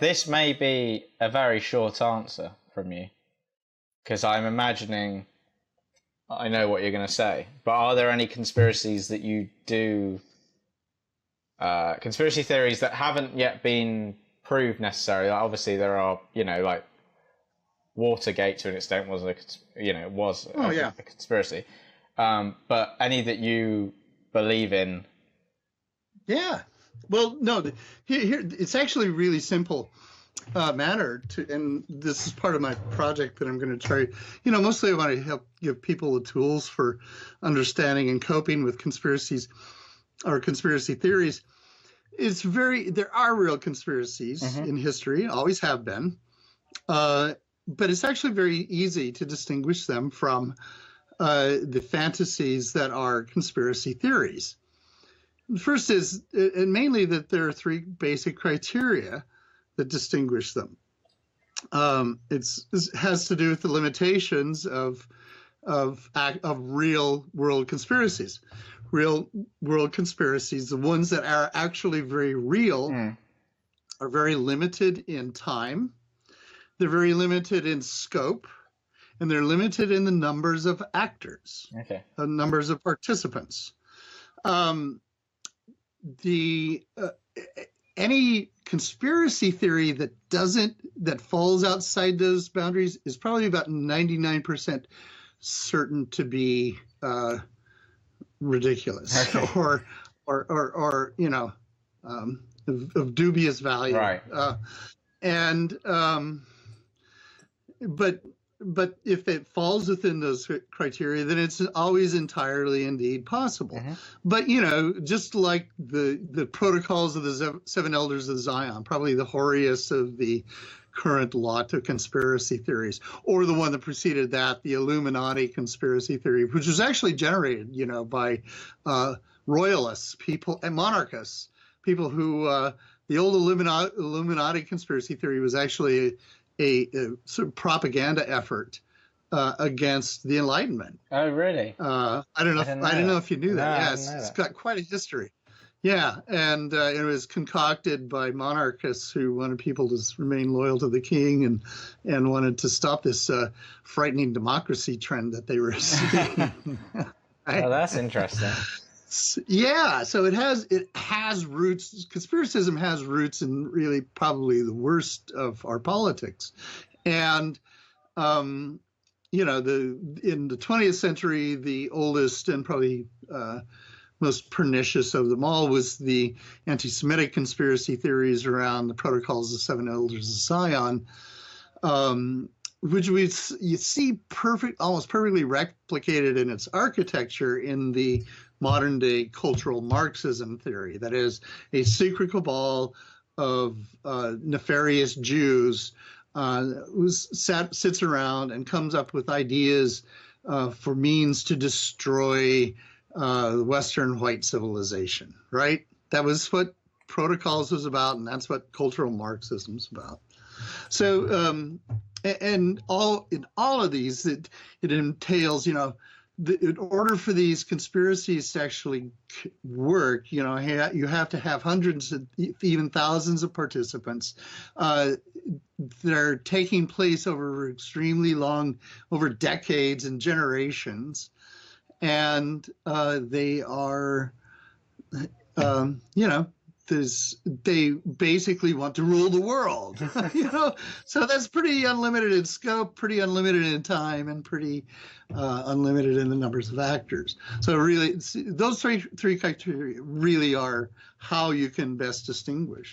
this may be a very short answer from you, because I'm imagining I know what you're going to say. But are there any conspiracies that you do, conspiracy theories that haven't yet been proved necessarily? Like, obviously, there are, like Watergate to an extent was a conspiracy. But any that you believe in? Yeah. Well, no, here it's actually really simple matter and this is part of my project that I'm going to try. Mostly I want to help give people the tools for understanding and coping with conspiracies or conspiracy theories. There are real conspiracies in history, always have been, but it's actually very easy to distinguish them from the fantasies that are conspiracy theories. The first is, and mainly, that there are three basic criteria that distinguish them. It has to do with the limitations of real world conspiracies. Real world conspiracies, the ones that are actually very real, are very limited in time. They're very limited in scope, and they're limited in the numbers of actors, numbers of participants. Any conspiracy theory that falls outside those boundaries is probably about 99% certain to be ridiculous or of dubious value. Right. But if it falls within those criteria, then it's always entirely indeed possible. But, just like the protocols of the Seven Elders of Zion, probably the hoariest of the current lot of conspiracy theories, or the one that preceded that, the Illuminati conspiracy theory, which was actually generated, by royalists, people, and monarchists, people who, the old Illuminati conspiracy theory was actually a sort of propaganda effort against the Enlightenment. Oh, really? I don't know if you knew that. No, Yes, it's got quite a history. Yeah, and it was concocted by monarchists who wanted people to remain loyal to the king and wanted to stop this frightening democracy trend that they were seeing. Oh, that's interesting. Yeah, so it has roots. Conspiracism has roots in really probably the worst of our politics, and in the 20th century, the oldest and probably most pernicious of them all was the anti-Semitic conspiracy theories around the protocols of the Seven Elders of Zion, which you see almost perfectly replicated in its architecture in the modern day cultural Marxism theory. That is, a secret cabal of nefarious Jews who sits around and comes up with ideas for means to destroy Western white civilization, right? That was what Protocols was about, and that's what cultural Marxism is about. So, in all of these, it entails, in order for these conspiracies to actually work, you have to have hundreds, even thousands of participants. They're taking place over over decades and generations, and they are, they basically want to rule the world, So that's pretty unlimited in scope, pretty unlimited in time, and pretty unlimited in the numbers of actors. So really, those three criteria really are how you can best distinguish.